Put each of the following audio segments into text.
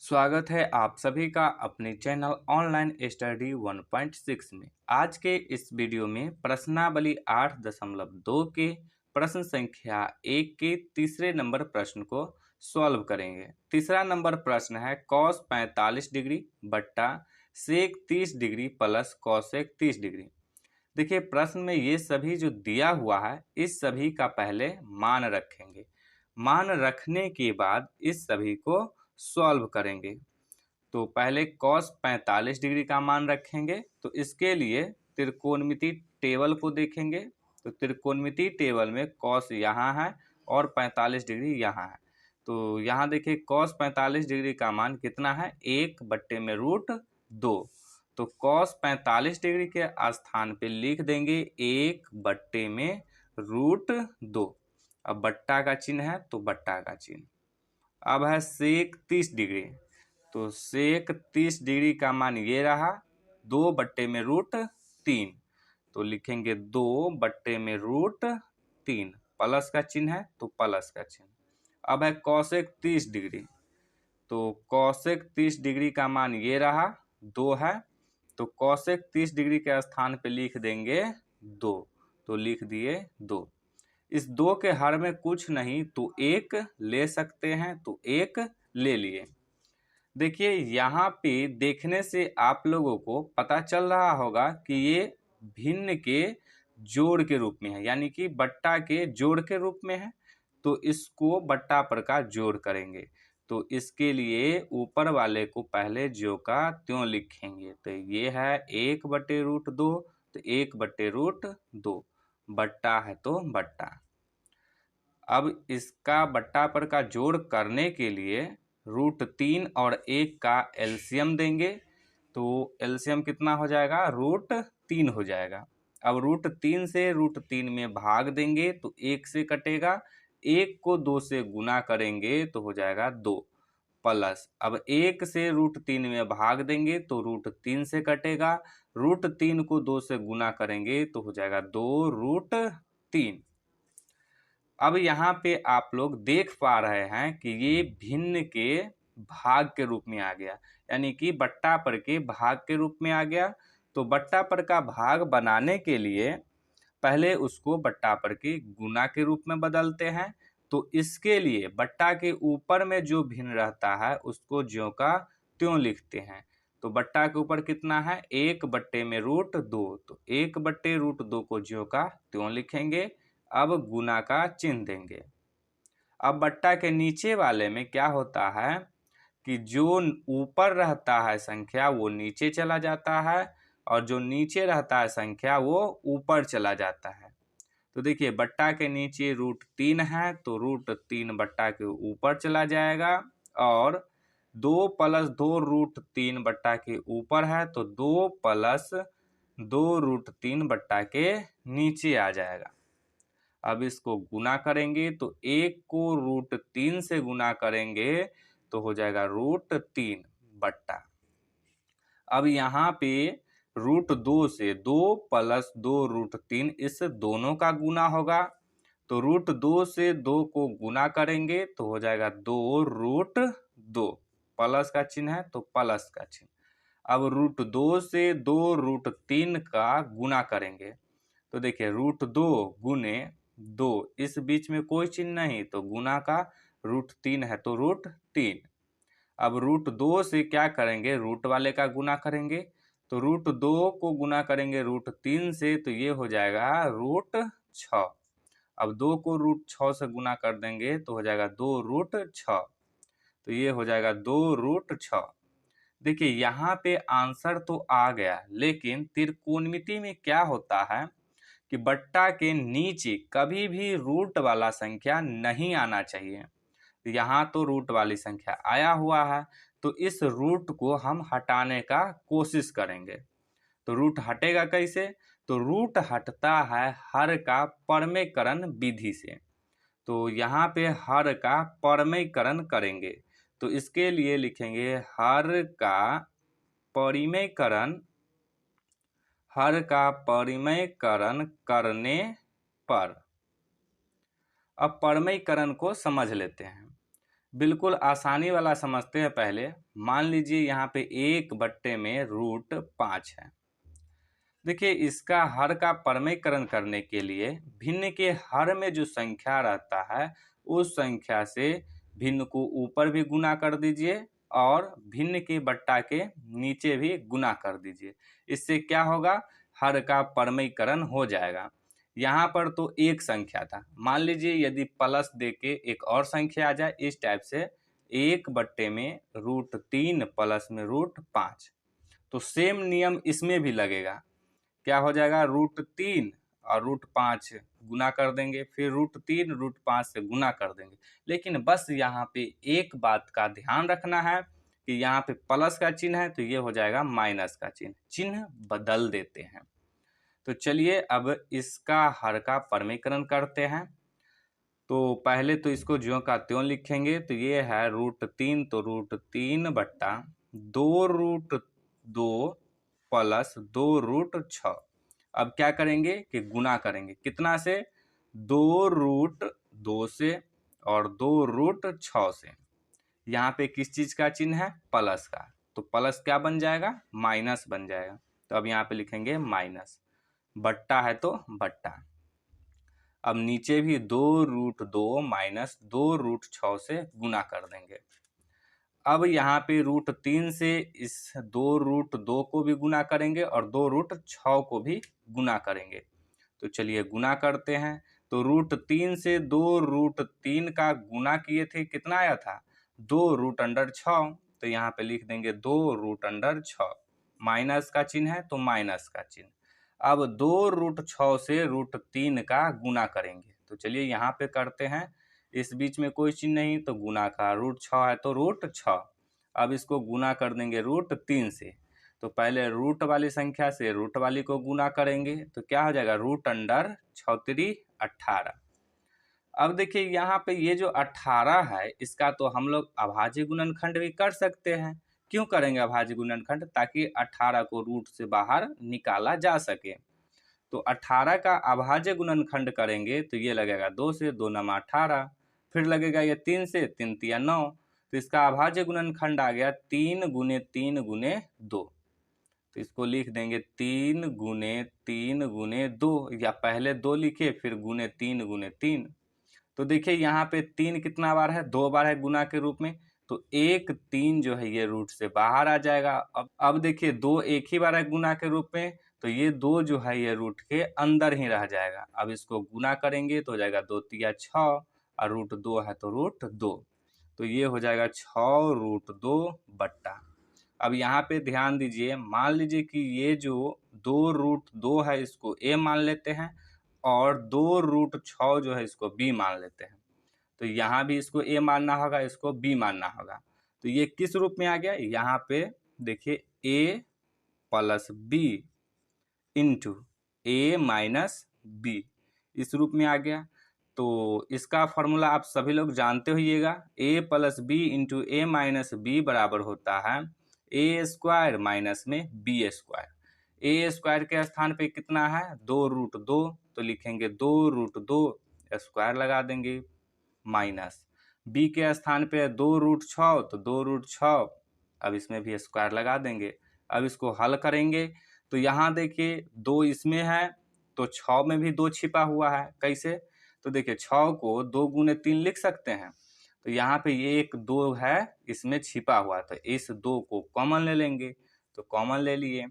स्वागत है आप सभी का अपने चैनल ऑनलाइन स्टडी 1.6 में। आज के इस वीडियो में प्रश्नावली 8.2 के प्रश्न संख्या 1 के तीसरे नंबर प्रश्न को सॉल्व करेंगे। तीसरा नंबर प्रश्न है कॉस 45 डिग्री बट्टा सेक 30 डिग्री प्लस कॉसेक 30 डिग्री। देखिए प्रश्न में ये सभी जो दिया हुआ है इस सभी का पहले मान रखेंगे। मान रखने के बाद इस सभी को सॉल्व करेंगे। तो पहले कॉस 45 डिग्री का मान रखेंगे। तो इसके लिए त्रिकोणमिति टेबल को देखेंगे। तो त्रिकोणमिति टेबल में कॉस यहाँ है और 45 डिग्री यहाँ है। तो यहाँ देखिए कॉस 45 डिग्री का मान कितना है, 1/√2। तो कॉस 45 डिग्री के स्थान पे लिख देंगे 1/√2। अब बट्टा का चिन्ह है तो बट्टा का चिन्ह। अब है सेक 30 डिग्री। तो सेक 30 डिग्री का मान ये रहा 2/√3। तो लिखेंगे 2/√3। प्लस का चिन्ह है तो प्लस का चिन्ह। अब है कॉसेक 30 डिग्री। तो कॉसेक 30 डिग्री का मान ये रहा 2 है। तो कॉसेक 30 डिग्री के स्थान पे लिख देंगे 2। तो लिख दिए 2। इस 2 के हर में कुछ नहीं तो 1 ले सकते हैं, तो 1 ले लिए। देखिए यहाँ पे देखने से आप लोगों को पता चल रहा होगा कि ये भिन्न के जोड़ के रूप में है, यानी कि बट्टा के जोड़ के रूप में है। तो इसको बट्टा पर का जोड़ करेंगे। तो इसके लिए ऊपर वाले को पहले ज्यों का त्यों लिखेंगे। तो ये है 1/√2। तो 1/√2 बट्टा है तो बट्टा। अब इसका बट्टा पर का जोड़ करने के लिए √3 और 1 का एलसीएम देंगे। तो एलसीएम कितना हो जाएगा, √3 हो जाएगा। अब √3 से √3 में भाग देंगे तो 1 से कटेगा। 1 को 2 से गुना करेंगे तो हो जाएगा 2 प्लस। अब 1 से √3 में भाग देंगे तो √3 से कटेगा। √3 को 2 से गुना करेंगे तो हो जाएगा 2√3। अब यहाँ पे आप लोग देख पा रहे हैं कि ये भिन्न के भाग के रूप में आ गया, यानी कि बट्टा पर के भाग के रूप में आ गया। तो बट्टा पर का भाग बनाने के लिए पहले उसको बट्टा पर के गुना के रूप में बदलते हैं। तो इसके लिए बट्टा के ऊपर में जो भिन्न रहता है उसको ज्यों का त्यों लिखते हैं। तो बट्टा के ऊपर कितना है, 1/√2। तो 1/√2 को ज्यों का त्यों लिखेंगे। अब गुना का चिन्ह देंगे। अब बट्टा के नीचे वाले में क्या होता है कि जो ऊपर रहता है संख्या वो नीचे चला जाता है और जो नीचे रहता है संख्या वो ऊपर चला जाता है। तो देखिए बट्टा के नीचे √3 है तो √3 बट्टा के ऊपर चला जाएगा और 2 + 2 √3 बट्टा के ऊपर है तो 2 + 2 √3 बट्टा के नीचे आ जाएगा। अब इसको गुना करेंगे तो 1 को √3 से गुना करेंगे तो हो जाएगा √3 बट्टा। अब यहाँ पे √2 से 2 + 2 √3 इस दोनों का गुना होगा। तो √2 से 2 को गुना करेंगे तो हो जाएगा 2√2। प्लस का चिन्ह है तो प्लस का चिन्ह। अब √2 से 2 √3 का गुना करेंगे। तो देखिए √2 गुने 2, इस बीच में कोई चिन्ह नहीं तो गुना का √3 है तो √3। अब √2 से क्या करेंगे, रूट वाले का गुना करेंगे। तो √2 को गुना करेंगे √3 से तो ये हो जाएगा √6। अब 2 को √6 से गुना कर देंगे तो हो जाएगा 2√6। तो ये हो जाएगा 2√6। देखिए यहाँ पे आंसर तो आ गया, लेकिन त्रिकोणमिति में क्या होता है कि बट्टा के नीचे कभी भी रूट वाला संख्या नहीं आना चाहिए। यहाँ तो रूट वाली संख्या आया हुआ है तो इस रूट को हम हटाने का कोशिश करेंगे। तो रूट हटेगा कैसे, तो रूट हटता है हर का परमेकरण विधि से। तो यहाँ पे हर का परमेकरण करेंगे। तो इसके लिए लिखेंगे हर का परिमेयकरण, हर का परिमेयकरण करने पर। अब परमेयकरण को समझ लेते हैं। बिल्कुल आसानी वाला समझते हैं पहले। मान लीजिए यहाँ पे 1/में √5 है। देखिए इसका हर का परमीकरण करने के लिए भिन्न के हर में जो संख्या रहता है उस संख्या से भिन्न को ऊपर भी गुना कर दीजिए और भिन्न के बट्टा के नीचे भी गुना कर दीजिए। इससे क्या होगा, हर का परमीकरण हो जाएगा। यहाँ पर तो एक संख्या था, मान लीजिए यदि प्लस दे के एक और संख्या आ जाए इस टाइप से 1/में √3 प्लस में √5, तो सेम नियम इसमें भी लगेगा। क्या हो जाएगा, √3 और √5 गुना कर देंगे, फिर √3 √5 से गुना कर देंगे। लेकिन बस यहाँ पे एक बात का ध्यान रखना है कि यहाँ पे प्लस का चिन्ह है तो ये हो जाएगा माइनस का चिन्ह, चिन्ह बदल देते हैं। तो चलिए अब इसका हर का परमीकरण करते हैं। तो पहले तो इसको ज्यों का त्यों लिखेंगे, तो ये है √3, तो √3 बट्टा 2√2 प्लस 2√6। अब क्या करेंगे कि गुना करेंगे, कितना से, 2√2 से और 2√6 से। यहाँ पे किस चीज का चिन्ह है, प्लस का, तो प्लस क्या बन जाएगा, माइनस बन जाएगा। तो अब यहाँ पे लिखेंगे माइनस, बट्टा है तो बट्टा। अब नीचे भी 2√2 माइनस 2√6 से गुना कर देंगे। अब यहाँ पे √3 से इस 2√2 को भी गुना करेंगे और 2√6 को भी गुना करेंगे। तो चलिए गुना करते हैं। तो √3 से 2√3 का गुना किए थे, कितना आया था, 2√6। तो यहाँ पे लिख देंगे 2√6, माइनस का चिन्ह है तो माइनस का चिन्ह। अब 2√6 से √3 का गुना करेंगे। तो चलिए यहाँ पे करते हैं, इस बीच में कोई चिन्ह नहीं तो गुना का, √6 है तो √6। अब इसको गुना कर देंगे √3 से। तो पहले रूट वाली संख्या से रूट वाली को गुना करेंगे तो क्या हो जाएगा, √6 18। अब देखिए यहाँ पे ये जो 18 है इसका तो हम लोग अभाज्य गुणनखंड भी कर सकते हैं। क्यों करेंगे अभाज्य गुणनखंड, ताकि 18 को रूट से बाहर निकाला जा सके। तो 18 का अभाज्य गुणनखंड करेंगे तो ये लगेगा 2 से, 2 9 18, फिर लगेगा ये 3 से, 3 3 9। तो इसका अभाज्य गुणनखंड आ गया 3 गुने 3 गुने 2। तो इसको लिख देंगे 3 गुने 3 गुने 2, या पहले 2 लिखे फिर गुने 3 गुने 3। तो देखिए यहाँ पे 3 कितना बार है, 2 बार है गुना के रूप में। तो 1 3 जो है ये रूट से बाहर आ जाएगा। अब देखिए 2 एक ही बार है गुना के रूप में, तो ये 2 जो है ये रूट के अंदर ही रह जाएगा। अब इसको गुना करेंगे तो हो जाएगा 2 3 6 और √2 है तो √2। तो ये हो जाएगा 6√2 बट्टा। अब यहाँ पे ध्यान दीजिए, मान लीजिए कि ये जो 2√2 है इसको a मान लेते हैं और 2√6 जो है इसको b मान लेते हैं। तो यहाँ भी इसको a मानना होगा, इसको b मानना होगा। तो ये किस रूप में आ गया, यहाँ पे देखिए a plus b into a minus b, इस रूप में आ गया। तो इसका फॉर्मूला आप सभी लोग जानते होइएगा, a plus B into a minus B बराबर होता है a² माइनस में b²। a² के स्थान पे कितना है, 2√2, तो लिखेंगे 2√2 लगा देंगे, माइनस b के स्थान पे 2√6 तो 2√6, अब इसमें भी स्क्वायर लगा देंगे। अब इसको हल करेंगे तो यहाँ देखिए 2 इसमें है तो 6 में भी 2 छिपा हुआ है। कैसे, तो देखिए 6 को 2 गुने 3 लिख सकते हैं। तो यहाँ पे ये एक 2 है इसमें छिपा हुआ, तो इस 2 को कॉमन ले लेंगे। तो कॉमन ले लिए,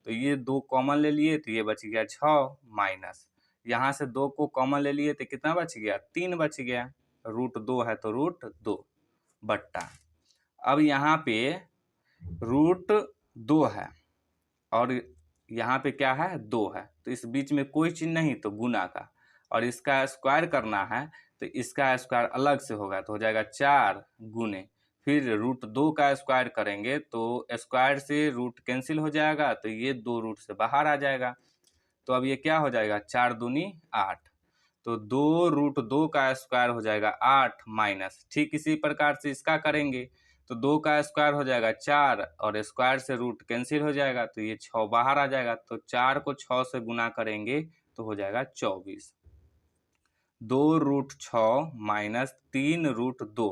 तो ये 2 कॉमन ले लिए तो ये बच गया 6, माइनस यहाँ से 2 को कॉमन ले लिए तो कितना बच गया, 3 बच गया। √2 है तो √2 बट्टा। अब यहाँ पे √2 है और यहाँ पे क्या है, 2 है, तो इस बीच में कोई चिन्ह नहीं तो गुना का, और इसका स्क्वायर करना है तो इसका स्क्वायर अलग से होगा, तो हो जाएगा 4 गुने, फिर √2 का स्क्वायर करेंगे तो स्क्वायर से रूट कैंसिल हो जाएगा, तो ये 2 रूट से बाहर आ जाएगा। तो अब ये क्या हो जाएगा, 4 दूनी 8, तो 2√2 का स्क्वायर हो जाएगा 8 माइनस, ठीक इसी प्रकार से इसका करेंगे तो 2 का स्क्वायर हो जाएगा 4 और स्क्वायर से रूट कैंसिल हो जाएगा, तो ये 6 बाहर आ जाएगा। तो 4 को 6 से गुना करेंगे तो हो जाएगा 24। 2√6 माइनस 3√2,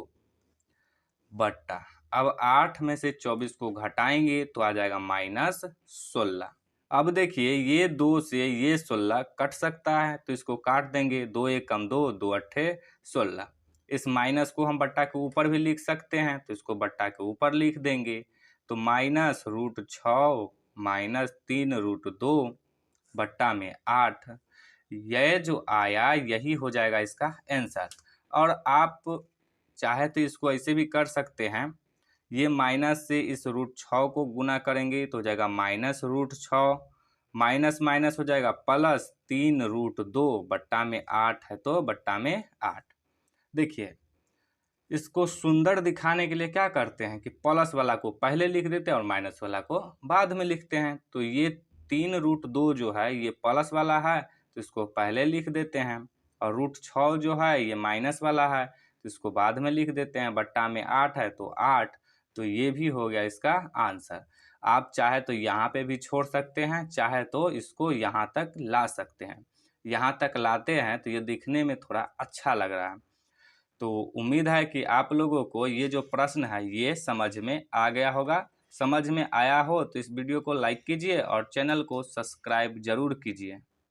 बट्टा, अब 8 में से 24 को घटाएंगे तो आ जाएगा -16। अब देखिए ये 2 से ये 16 कट सकता है तो इसको काट देंगे, 2 एक कम 2, 2 अट्ठे 16। इस माइनस को हम बट्टा के ऊपर भी लिख सकते हैं तो इसको बट्टा के ऊपर लिख देंगे, तो -√6 -3√2 बट्टा में 8। यह जो आया यही हो जाएगा इसका आंसर। और आप चाहे तो इसको ऐसे भी कर सकते हैं, ये माइनस से इस √6 को गुना करेंगे तो हो जाएगा -√6, माइनस माइनस हो जाएगा +3√2 बट्टा में 8 है तो बट्टा में 8। देखिए इसको सुंदर दिखाने के लिए क्या करते हैं कि प्लस वाला को पहले लिख देते हैं और माइनस वाला को बाद में लिखते हैं। तो ये 3√2 जो है ये प्लस वाला है तो इसको पहले लिख देते हैं, और √6 जो है ये माइनस वाला है तो इसको बाद में लिख देते हैं, बट्टा में 8 है तो 8। तो ये भी हो गया इसका आंसर। आप चाहे तो यहाँ पे भी छोड़ सकते हैं, चाहे तो इसको यहाँ तक ला सकते हैं। यहाँ तक लाते हैं तो ये दिखने में थोड़ा अच्छा लग रहा है। तो उम्मीद है कि आप लोगों को ये जो प्रश्न है ये समझ में आ गया होगा। समझ में आया हो तो इस वीडियो को लाइक कीजिए और चैनल को सब्सक्राइब जरूर कीजिए।